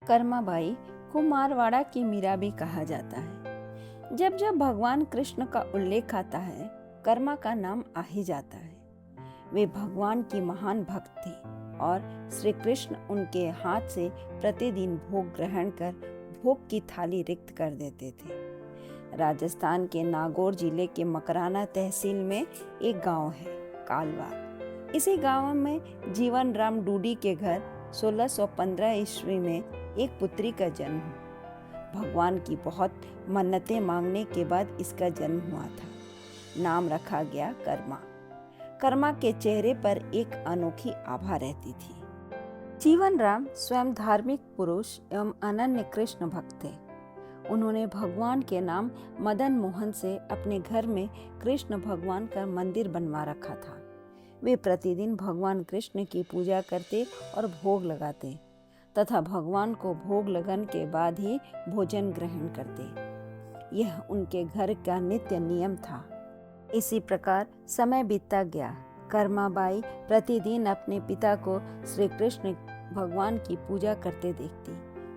कर्माबाई को मारवाड़ा की मीरा भी कहा जाता है। जब जब भगवान कृष्ण का उल्लेख आता है, कर्मा का नाम आ ही जाता है। वे भगवान की महान भक्त थी और श्री कृष्ण उनके हाथ से प्रतिदिन भोग ग्रहण कर भोग की थाली रिक्त कर देते थे। राजस्थान के नागौर जिले के मकराना तहसील में एक गांव है, कालवार। इसी गांव में जीवन राम डूडी के घर 1615 ईस्वी में एक पुत्री का जन्म हुआ। भगवान की बहुत मन्नतें मांगने के बाद इसका जन्म हुआ था। नाम रखा गया कर्मा। कर्मा के चेहरे पर एक अनोखी आभा रहती थी। जीवन राम स्वयं धार्मिक पुरुष एवं अनन्य कृष्ण भक्त थे। उन्होंने भगवान के नाम मदन मोहन से अपने घर में कृष्ण भगवान का मंदिर बनवा रखा था। वे प्रतिदिन भगवान कृष्ण की पूजा करते और भोग लगाते तथा भगवान को भोग लगन के बाद ही भोजन ग्रहण करते। यह उनके घर का नित्य नियम था। इसी प्रकार समय बीतता गया। कर्माबाई प्रतिदिन अपने पिता को श्री कृष्ण भगवान की पूजा करते देखती,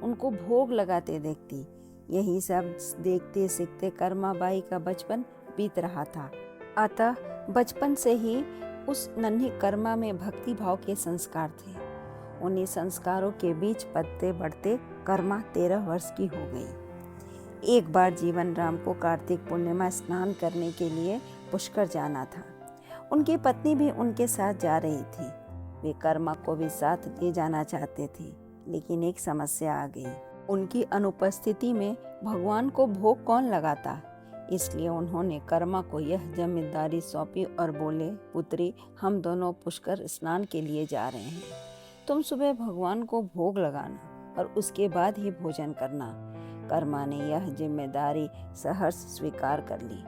उनको भोग लगाते देखती। यही सब देखते सीखते कर्माबाई का बचपन बीत रहा था। अतः बचपन से ही उस नन्ही कर्मा में भक्ति भाव के संस्कार थे। उन्हीं संस्कारों के बीच पलते बढ़ते कर्मा 13 वर्ष की हो गई। एक बार जीवन राम को कार्तिक पूर्णिमा स्नान करने के लिए पुष्कर जाना था। उनकी पत्नी भी उनके साथ जा रही थी। वे कर्मा को भी साथ ले जाना चाहते थे, लेकिन एक समस्या आ गई। उनकी अनुपस्थिति में भगवान को भोग कौन लगाता? इसलिए उन्होंने कर्मा को यह जिम्मेदारी सौंपी और बोले, पुत्री, हम दोनों पुष्कर स्नान के लिए जा रहे हैं। तुम सुबह भगवान को भोग लगाना और उसके बाद ही भोजन करना। कर्मा ने यह जिम्मेदारी सहर्ष स्वीकार कर ली।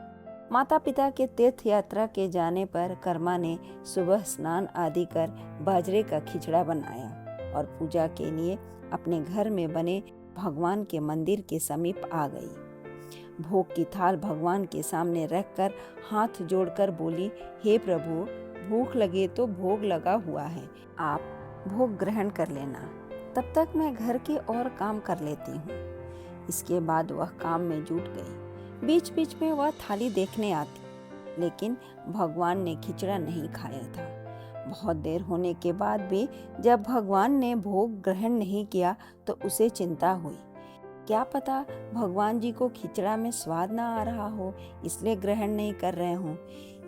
माता पिता के तीर्थ यात्रा के जाने पर कर्मा ने सुबह स्नान आदि कर बाजरे का खिचड़ा बनाया और पूजा के लिए अपने घर में बने भगवान के मंदिर के समीप आ गई। भोग की थाल भगवान के सामने रखकर हाथ जोड़कर बोली, हे प्रभु, भूख लगे तो भोग लगा हुआ है, आप भोग ग्रहण कर लेना, तब तक मैं घर के और काम कर लेती हूँ। इसके बाद वह काम में जुट गई। बीच बीच में वह थाली देखने आती, लेकिन भगवान ने खिचड़ा नहीं खाया था। बहुत देर होने के बाद भी जब भगवान ने भोग ग्रहण नहीं किया तो उसे चिंता हुई। क्या पता भगवान जी को खिचड़ा में स्वाद ना आ रहा हो, इसलिए ग्रहण नहीं कर रहे हों।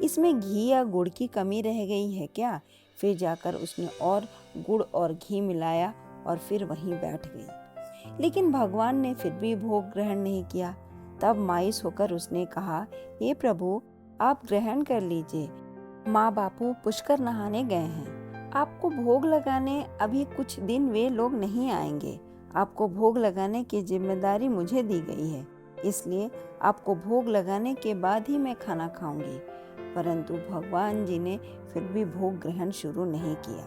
इसमें घी या गुड़ की कमी रह गई है क्या? फिर जाकर उसने और गुड़ और घी मिलाया और फिर वहीं बैठ गई। लेकिन भगवान ने फिर भी भोग ग्रहण नहीं किया। तब मायूस होकर उसने कहा, हे प्रभु, आप ग्रहण कर लीजिए। माँ बापू पुष्कर नहाने गए हैं। आपको भोग लगाने अभी कुछ दिन वे लोग नहीं आएंगे। आपको भोग लगाने की जिम्मेदारी मुझे दी गई है, इसलिए आपको भोग लगाने के बाद ही मैं खाना खाऊंगी। परंतु भगवान जी ने फिर भी भोग ग्रहण शुरू नहीं किया।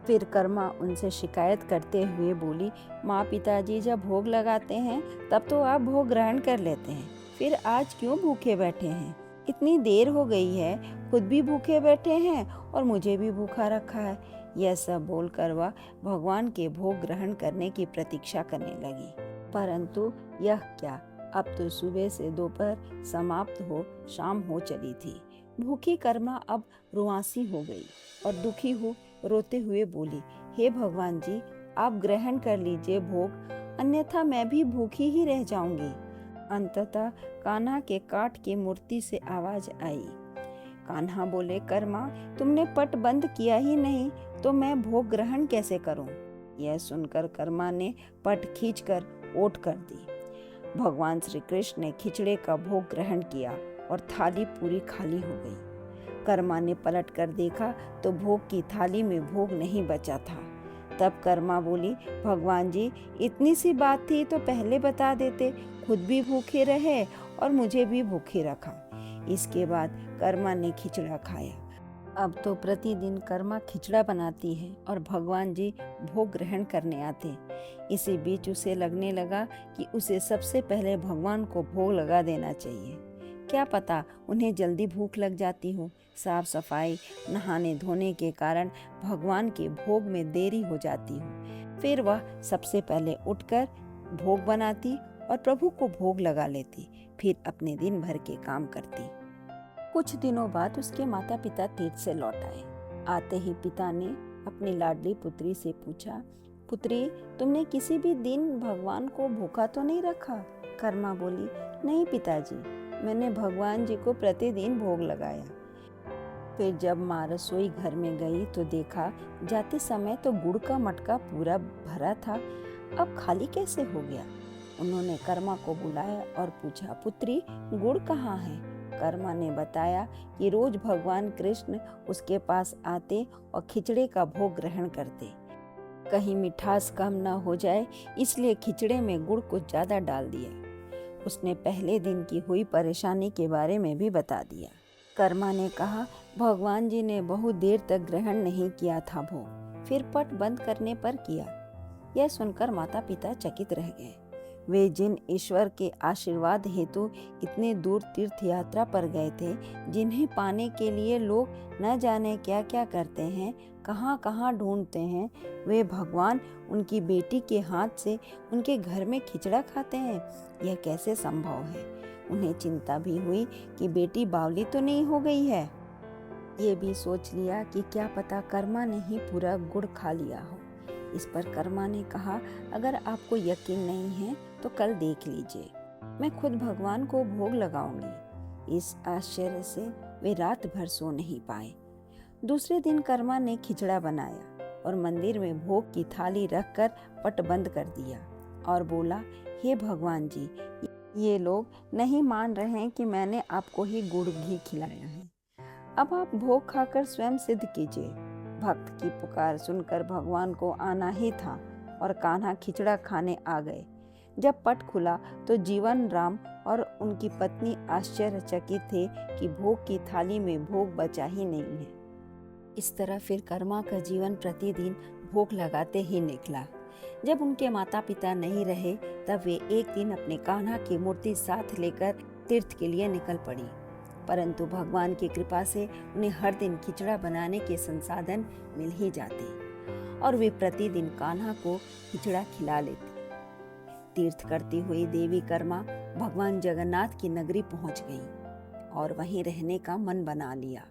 फिर कर्मा उनसे शिकायत करते हुए बोली, माँ पिताजी जब भोग लगाते हैं तब तो आप भोग ग्रहण कर लेते हैं, फिर आज क्यों भूखे बैठे हैं? इतनी देर हो गई है, खुद भी भूखे बैठे हैं और मुझे भी भूखा रखा है। यह सब बोलकर वह भगवान के भोग ग्रहण करने की प्रतीक्षा करने लगी। परंतु यह क्या, अब तो सुबह से दोपहर समाप्त हो शाम हो चली थी। भूखी कर्मा अब रुआंसी हो गई और दुखी हो रोते हुए बोली, हे भगवान जी, आप ग्रहण कर लीजिए भोग, अन्यथा मैं भी भूखी ही रह जाऊंगी। अंततः कान्हा के काठ की मूर्ति से आवाज आई। कान्हा बोले, कर्मा, तुमने पट बंद किया ही नहीं तो मैं भोग ग्रहण कैसे करूं? यह सुनकर कर्मा ने पट खींचकर ओट कर दी। भगवान श्री कृष्ण ने खिचड़े का भोग ग्रहण किया और थाली पूरी खाली हो गई। कर्मा ने पलट कर देखा तो भोग की थाली में भोग नहीं बचा था। तब कर्मा बोली, भगवान जी, इतनी सी बात थी तो पहले बता देते, खुद भी भूखे रहे और मुझे भी भूखे रखा। इसके बाद कर्मा ने खिचड़ा खाया। अब तो प्रतिदिन कर्मा खिचड़ा बनाती है और भगवान जी भोग ग्रहण करने आते। इसी बीच उसे लगने लगा कि उसे सबसे पहले भगवान को भोग लगा देना चाहिए। क्या पता उन्हें जल्दी भूख लग जाती हो। साफ सफाई, नहाने धोने के कारण भगवान के भोग में देरी हो जाती हो। फिर वह सबसे पहले उठकर भोग बनाती और प्रभु को भोग लगा लेती, फिर अपने दिन भर के काम करती। कुछ दिनों बाद उसके माता पिता तीर्थ से लौट आए। आते ही पिता ने अपनी लाडली पुत्री से पूछा, पुत्री, तुमने किसी भी दिन भगवान को भूखा तो नहीं रखा? कर्मा बोली, नहीं पिताजी, मैंने भगवान जी को प्रतिदिन भोग लगाया। फिर जब माँ रसोई घर में गई तो देखा जाते समय तो गुड़ का मटका पूरा भरा था, अब खाली कैसे हो गया? उन्होंने कर्मा को बुलाया और पूछा, पुत्री, गुड़ कहाँ है? कर्मा ने बताया कि रोज भगवान कृष्ण उसके पास आते और खिचड़े का भोग ग्रहण करते। कहीं मिठास कम न हो जाए इसलिए खिचड़े में गुड़ कुछ ज्यादा डाल दिया। उसने पहले दिन की हुई परेशानी के बारे में भी बता दिया। कर्मा ने कहा, भगवान जी ने बहुत देर तक ग्रहण नहीं किया था भोग, फिर पट बंद करने पर किया। यह सुनकर माता पिता चकित रह गए। वे जिन ईश्वर के आशीर्वाद हेतु इतने दूर तीर्थ यात्रा पर गए थे, जिन्हें पाने के लिए लोग न जाने क्या क्या करते हैं, कहाँ कहाँ ढूंढते हैं, वे भगवान उनकी बेटी के हाथ से उनके घर में खिचड़ा खाते हैं, यह कैसे संभव है? उन्हें चिंता भी हुई कि बेटी बावली तो नहीं हो गई है। ये भी सोच लिया कि क्या पता कर्मा ने ही पूरा गुड़ खा लिया हो। इस पर कर्मा ने कहा, अगर आपको यकीन नहीं है तो कल देख लीजिए, मैं खुद भगवान को भोग लगाऊंगी। इस आश्चर्य से वे रात भर सो नहीं पाए। दूसरे दिन कर्मा ने खिचड़ा बनाया और मंदिर में भोग की थाली रखकर पट बंद कर दिया और बोला, हे भगवान जी, ये लोग नहीं मान रहे हैं कि मैंने आपको ही गुड़ घी खिलाया है, अब आप भोग खाकर स्वयं सिद्ध कीजिए। भक्त की पुकार सुनकर भगवान को आना ही था और कान्हा खिचड़ा खाने आ गए। जब पट खुला तो जीवन राम और उनकी पत्नी आश्चर्यचकित थे कि भोग की थाली में भोग बचा ही नहीं है। इस तरह फिर कर्मा का जीवन प्रतिदिन भोग लगाते ही निकला। जब उनके माता पिता नहीं रहे तब वे एक दिन अपने कान्हा की मूर्ति साथ लेकर तीर्थ के लिए निकल पड़ी, परंतु भगवान की कृपा से उन्हें हर दिन खिचड़ा बनाने के संसाधन मिल ही जाते और वे प्रतिदिन कान्हा को खिचड़ा खिला लेते। तीर्थ करती हुई देवी कर्मा भगवान जगन्नाथ की नगरी पहुंच गई और वहीं रहने का मन बना लिया।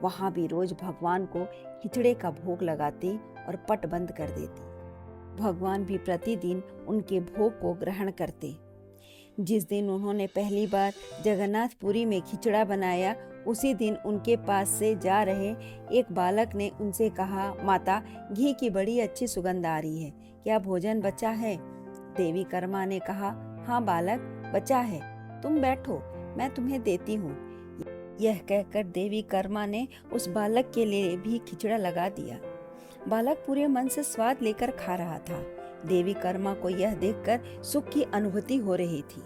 वहां भी रोज भगवान को खिचड़े का भोग लगाती और पट बंद कर देती। भगवान भी प्रतिदिन उनके भोग को ग्रहण करते। जिस दिन उन्होंने पहली बार जगन्नाथपुरी में खिचड़ा बनाया, उसी दिन उनके पास से जा रहे एक बालक ने उनसे कहा, माता, घी की बड़ी अच्छी सुगंध आ रही है, क्या भोजन बचा है? देवी कर्मा ने कहा, हाँ बालक, बचा है, तुम बैठो, मैं तुम्हें देती हूँ। यह कहकर देवी कर्मा ने उस बालक के लिए भी खिचड़ा लगा दिया। बालक पूरे मन से स्वाद लेकर खा रहा था। देवी कर्मा को यह देखकर सुख की अनुभूति हो रही थी।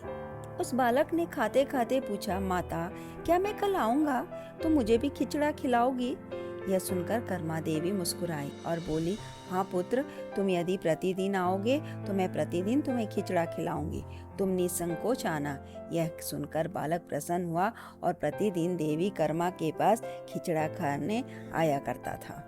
उस बालक ने खाते खाते पूछा, माता, क्या मैं कल आऊंगा तो मुझे भी खिचड़ा खिलाओगी? यह सुनकर कर्मा देवी मुस्कुराई और बोली, हाँ पुत्र, तुम यदि प्रतिदिन आओगे तो मैं प्रतिदिन तुम्हें खिचड़ा खिलाऊंगी, तुम निसंकोच आना। यह सुनकर बालक प्रसन्न हुआ और प्रतिदिन देवी कर्मा के पास खिचड़ा खाने आया करता था।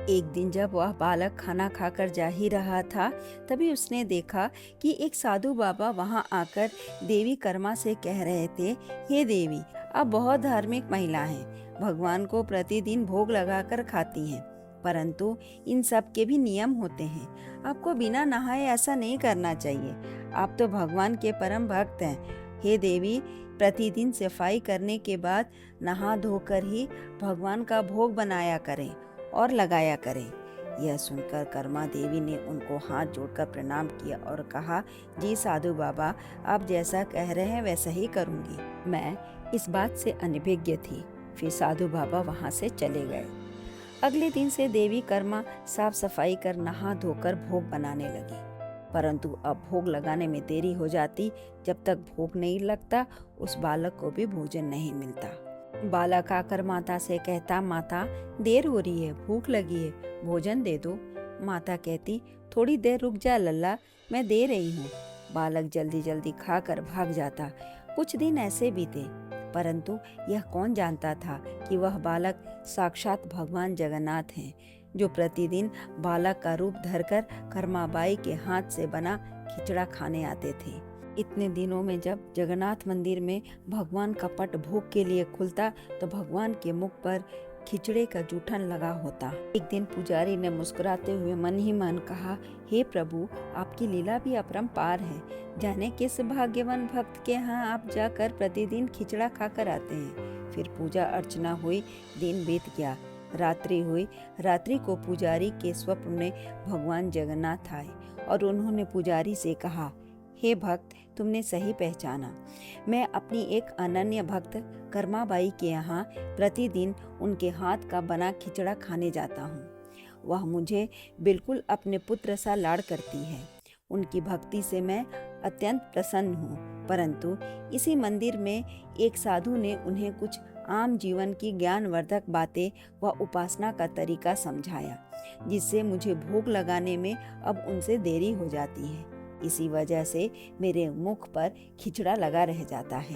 एक दिन जब वह बालक खाना खाकर जा ही रहा था, तभी उसने देखा कि एक साधु बाबा वहां आकर देवी कर्मा से कह रहे थे, हे देवी, आप बहुत धार्मिक महिला हैं, भगवान को प्रतिदिन भोग लगाकर खाती हैं, परंतु इन सब के भी नियम होते हैं, आपको बिना नहाए ऐसा नहीं करना चाहिए, आप तो भगवान के परम भक्त हैं। हे देवी, प्रतिदिन सफाई करने के बाद नहा धोकर ही भगवान का भोग बनाया करें और लगाया करें। यह सुनकर कर्मा देवी ने उनको हाथ जोड़कर प्रणाम किया और कहा, जी साधु बाबा, आप जैसा कह रहे हैं वैसा ही करूंगी। मैं इस बात से अनभिज्ञ थी। फिर साधु बाबा वहां से चले गए। अगले दिन से देवी कर्मा साफ सफाई कर नहा धोकर भोग बनाने लगी, परंतु अब भोग लगाने में देरी हो जाती। जब तक भोग नहीं लगता उस बालक को भी भोजन नहीं मिलता। बालक आकर माता से कहता, माता, देर हो रही है, भूख लगी है, भोजन दे दो। माता कहती, थोड़ी देर रुक जा लल्ला, मैं दे रही हूँ। बालक जल्दी जल्दी खाकर भाग जाता। कुछ दिन ऐसे बीते, परंतु यह कौन जानता था कि वह बालक साक्षात भगवान जगन्नाथ हैं। जो प्रतिदिन बालक का रूप धरकर कर्माबाई के हाथ से बना खिचड़ा खाने आते थे। इतने दिनों में जब जगन्नाथ मंदिर में भगवान का पट भोग के लिए खुलता तो भगवान के मुख पर खिचड़े का जूठन लगा होता। एक दिन पुजारी ने मुस्कुराते हुए मन ही मन कहा, हे प्रभु, आपकी लीला भी अपरंपार है। जाने किस भाग्यवान भक्त के यहाँ आप जाकर प्रतिदिन खिचड़ा खाकर आते हैं। फिर पूजा अर्चना हुई, दिन बीत गया, रात्रि हुई। रात्रि को पुजारी के स्वप्न में भगवान जगन्नाथ आए और उन्होंने पुजारी से कहा, हे भक्त, तुमने सही पहचाना। मैं अपनी एक अनन्य भक्त कर्माबाई के यहाँ प्रतिदिन उनके हाथ का बना खिचड़ा खाने जाता हूँ। वह मुझे बिल्कुल अपने पुत्र सा लाड़ करती है। उनकी भक्ति से मैं अत्यंत प्रसन्न हूँ। परंतु इसी मंदिर में एक साधु ने उन्हें कुछ आम जीवन की ज्ञानवर्धक बातें व उपासना का तरीका समझाया, जिससे मुझे भोग लगाने में अब उनसे देरी हो जाती है। इसी वजह से मेरे मुख पर खिचड़ा लगा रह जाता है।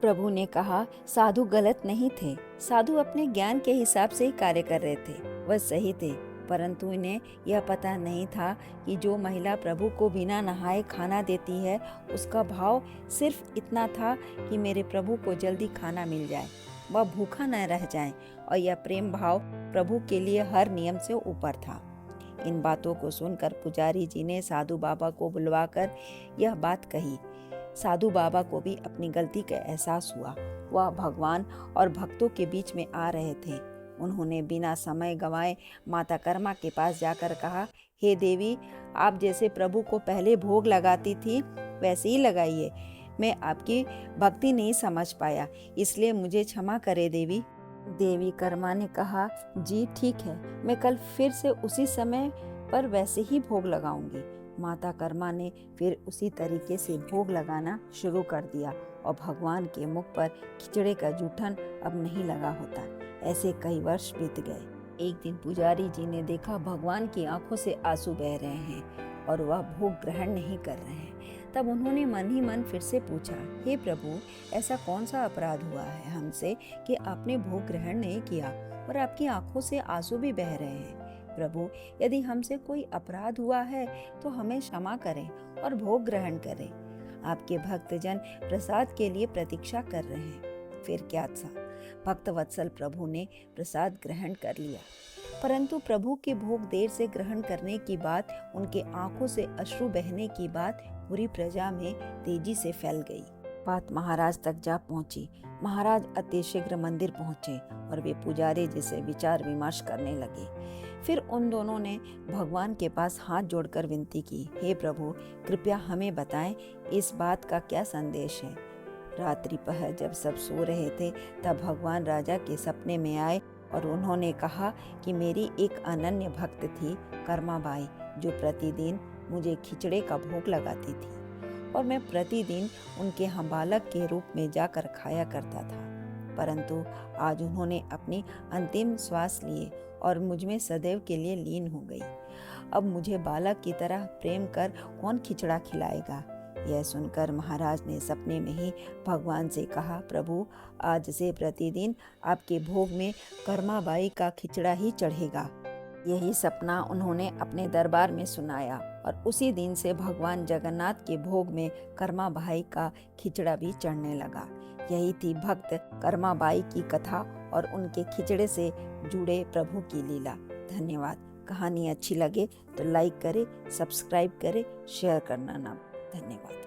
प्रभु ने कहा, साधु गलत नहीं थे। साधु अपने ज्ञान के हिसाब से ही कार्य कर रहे थे, वह सही थे। परंतु इन्हें यह पता नहीं था कि जो महिला प्रभु को बिना नहाए खाना देती है, उसका भाव सिर्फ इतना था कि मेरे प्रभु को जल्दी खाना मिल जाए, वह भूखा न रह जाए। और यह प्रेम भाव प्रभु के लिए हर नियम से ऊपर था। इन बातों को सुनकर पुजारी जी ने साधु बाबा को बुलवाकर यह बात कही। साधु बाबा को भी अपनी गलती का एहसास हुआ। वह भगवान और भक्तों के बीच में आ रहे थे। उन्होंने बिना समय गंवाए माता कर्मा के पास जाकर कहा, हे देवी, आप जैसे प्रभु को पहले भोग लगाती थी वैसे ही लगाइए। मैं आपकी भक्ति नहीं समझ पाया, इसलिए मुझे क्षमा करे देवी। देवी कर्मा ने कहा, जी ठीक है, मैं कल फिर से उसी समय पर वैसे ही भोग लगाऊंगी। माता कर्मा ने फिर उसी तरीके से भोग लगाना शुरू कर दिया और भगवान के मुख पर खिचड़े का जूठन अब नहीं लगा होता। ऐसे कई वर्ष बीत गए। एक दिन पुजारी जी ने देखा भगवान की आंखों से आंसू बह रहे हैं और वह भोग ग्रहण नहीं कर रहे हैं। तब उन्होंने मन ही मन फिर से पूछा, हे प्रभु, ऐसा कौन सा अपराध हुआ है हमसे कि आपने भोग ग्रहण नहीं किया और आपकी आंखों से आंसू भी बह रहे हैं। प्रभु, यदि हमसे कोई अपराध हुआ है तो हमें क्षमा करें और भोग ग्रहण करें। आपके भक्तजन प्रसाद के लिए प्रतीक्षा कर रहे हैं। फिर क्या था, भक्त वत्सल प्रभु ने प्रसाद ग्रहण कर लिया, परंतु प्रभु के भोग देर से ग्रहण करने की बात, उनके आंखों से अश्रु बहने की बात पूरी प्रजा में तेजी से फैल गई। बात महाराज तक जा पहुंची। महाराज अतिशीघ्र मंदिर पहुंचे और वे पुजारी जी से विचार विमर्श करने लगे। फिर उन दोनों ने भगवान के पास हाथ जोड़कर विनती की, हे प्रभु, कृपया हमें बताएं इस बात का क्या संदेश है। रात्रि पहर जब सब सो रहे थे तब भगवान राजा के सपने में आए और उन्होंने कहा कि मेरी एक अनन्य भक्त थी कर्माबाई, जो प्रतिदिन मुझे खिचड़े का भोग लगाती थी और मैं प्रतिदिन उनके यहाँ बालक के रूप में जाकर खाया करता था। परंतु आज उन्होंने अपनी अंतिम श्वास लिए और मुझ में सदैव के लिए लीन हो गई। अब मुझे बालक की तरह प्रेम कर कौन खिचड़ा खिलाएगा। यह सुनकर महाराज ने सपने में ही भगवान से कहा, प्रभु, आज से प्रतिदिन आपके भोग में कर्माबाई का खिचड़ा ही चढ़ेगा। यही सपना उन्होंने अपने दरबार में सुनाया और उसी दिन से भगवान जगन्नाथ के भोग में कर्माबाई का खिचड़ा भी चढ़ने लगा। यही थी भक्त कर्माबाई की कथा और उनके खिचड़े से जुड़े प्रभु की लीला। धन्यवाद। कहानी अच्छी लगे तो लाइक करें, सब्सक्राइब करें, शेयर करना ना। धन्यवाद।